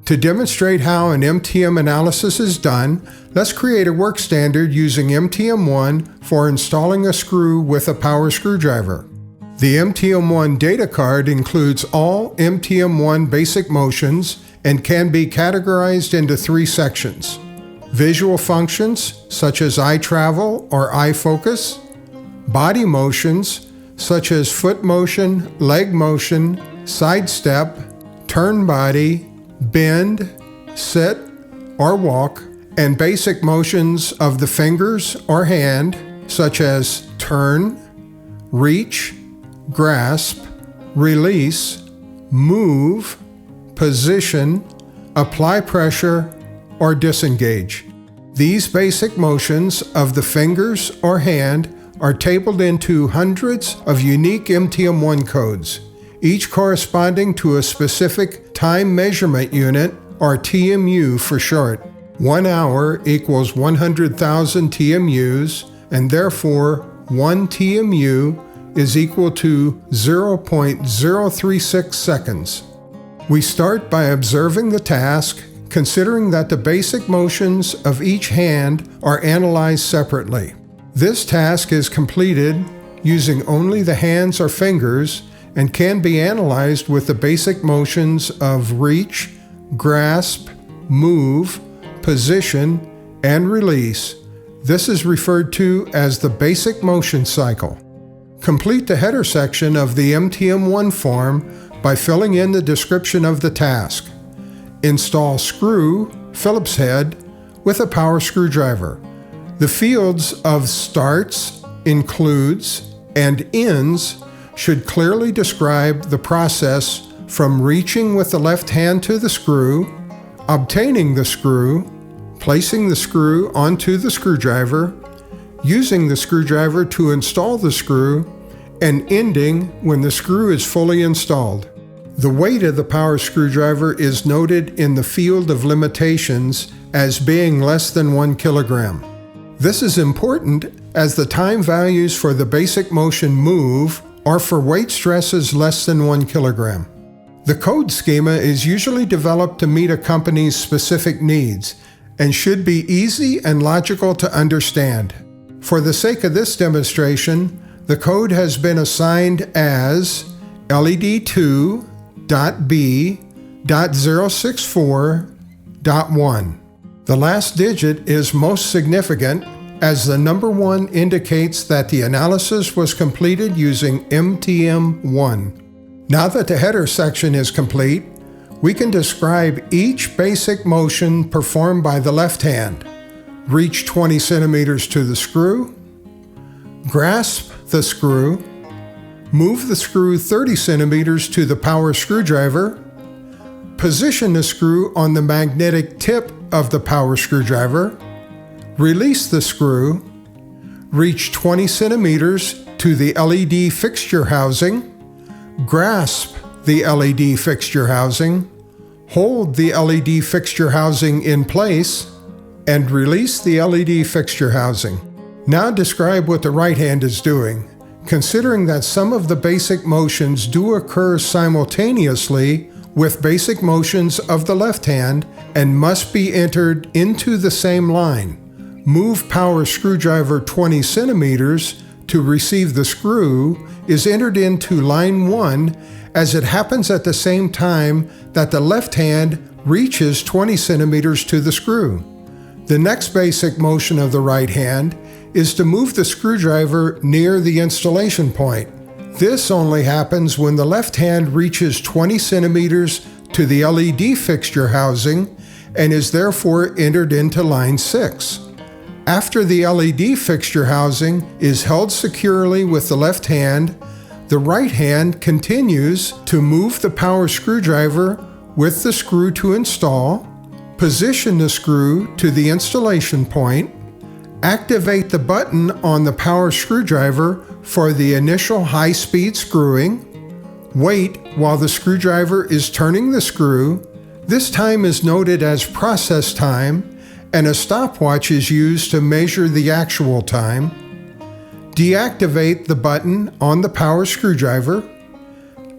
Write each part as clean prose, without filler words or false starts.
To demonstrate how an MTM analysis is done, let's create a work standard using MTM1 for installing a screw with a power screwdriver. The MTM1 data card includes all MTM1 basic motions and can be categorized into 3 sections: visual functions such as eye travel or eye focus, body motions such as foot motion, leg motion, sidestep, turn body, bend, sit, or walk, and basic motions of the fingers or hand such as turn, reach, grasp, release, move, position, apply pressure, or disengage. These basic motions of the fingers or hand are tabled into hundreds of unique MTM1 codes, each corresponding to a specific time measurement unit, or TMU for short. 1 hour equals 100,000 TMUs, and therefore 1 TMU is equal to 0.036 seconds. We start by observing the task, considering that the basic motions of each hand are analyzed separately. This task is completed using only the hands or fingers and can be analyzed with the basic motions of reach, grasp, move, position, and release. This is referred to as the basic motion cycle. Complete the header section of the MTM1 form by filling in the description of the task. Install screw, Phillips head, with a power screwdriver. The fields of starts, includes, and ends should clearly describe the process from reaching with the left hand to the screw, obtaining the screw, placing the screw onto the screwdriver, using the screwdriver to install the screw, and ending when the screw is fully installed. The weight of the power screwdriver is noted in the field of limitations as being less than 1 kilogram. This is important as the time values for the basic motion move are for weight stresses less than 1 kilogram. The code schema is usually developed to meet a company's specific needs and should be easy and logical to understand. For the sake of this demonstration, the code has been assigned as LED2.B.064.1. The last digit is most significant as the number 1 indicates that the analysis was completed using MTM1. Now that the header section is complete, we can describe each basic motion performed by the left hand. Reach 20 centimeters to the screw, grasp the screw, move the screw 30 centimeters to the power screwdriver, position the screw on the magnetic tip of the power screwdriver, release the screw, reach 20 centimeters to the LED fixture housing, grasp the LED fixture housing, hold the LED fixture housing in place, and release the LED fixture housing. Now describe what the right hand is doing, considering that some of the basic motions do occur simultaneously with basic motions of the left hand and must be entered into the same line. Move power screwdriver 20 centimeters to receive the screw is entered into line 1 as it happens at the same time that the left hand reaches 20 centimeters to the screw. The next basic motion of the right hand is to move the screwdriver near the installation point. This only happens when the left hand reaches 20 centimeters to the LED fixture housing and is therefore entered into line 6. After the LED fixture housing is held securely with the left hand, the right hand continues to move the power screwdriver with the screw to install, position the screw to the installation point, activate the button on the power screwdriver for the initial high-speed screwing, wait while the screwdriver is turning the screw. This time is noted as process time, and a stopwatch is used to measure the actual time. Deactivate the button on the power screwdriver,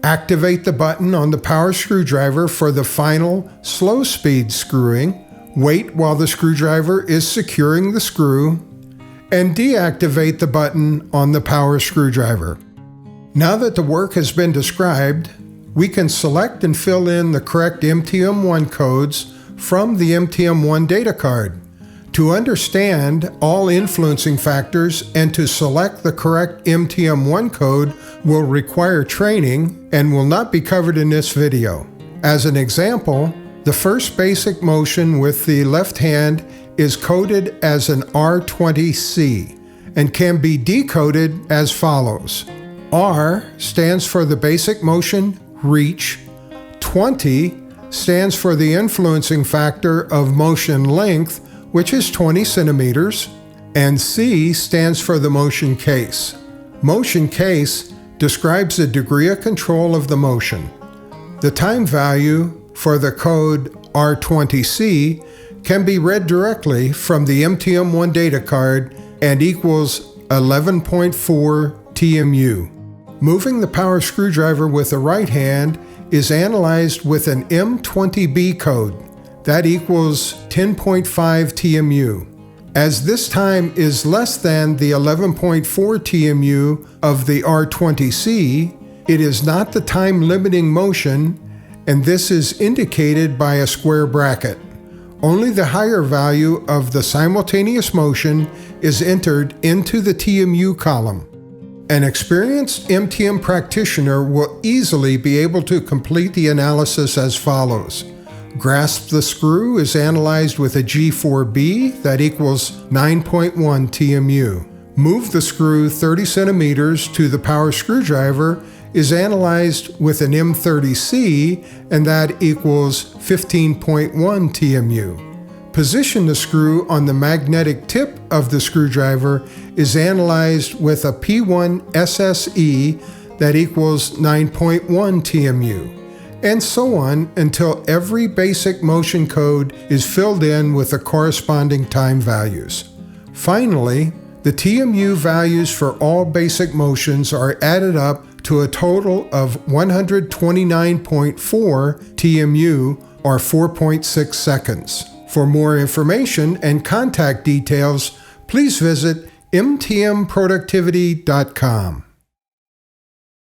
Activate the button on the power screwdriver for the final slow speed screwing. Wait while the screwdriver is securing the screw, and deactivate the button on the power screwdriver. Now that the work has been described, we can select and fill in the correct MTM1 codes from the MTM1 data card. To understand all influencing factors and to select the correct MTM1 code will require training and will not be covered in this video. As an example, the first basic motion with the left hand is coded as an R20C and can be decoded as follows. R stands for the basic motion reach, 20 stands for the influencing factor of motion length, which is 20 centimeters, and C stands for the motion case. Motion case describes the degree of control of the motion. The time value for the code R20C can be read directly from the MTM1 data card and equals 11.4 TMU. Moving the power screwdriver with the right hand is analyzed with an M20B code. That equals 10.5 TMU. As this time is less than the 11.4 TMU of the R20C, it is not the time-limiting motion, and this is indicated by a square bracket. Only the higher value of the simultaneous motion is entered into the TMU column. An experienced MTM practitioner will easily be able to complete the analysis as follows. Grasp the screw is analyzed with a G4B that equals 9.1 TMU. Move the screw 30 centimeters to the power screwdriver is analyzed with an M30C and that equals 15.1 TMU. Position the screw on the magnetic tip of the screwdriver is analyzed with a P1 SSE that equals 9.1 TMU, and so on until every basic motion code is filled in with the corresponding time values. Finally, the TMU values for all basic motions are added up to a total of 129.4 TMU or 4.6 seconds. For more information and contact details, please visit mtmproductivity.com.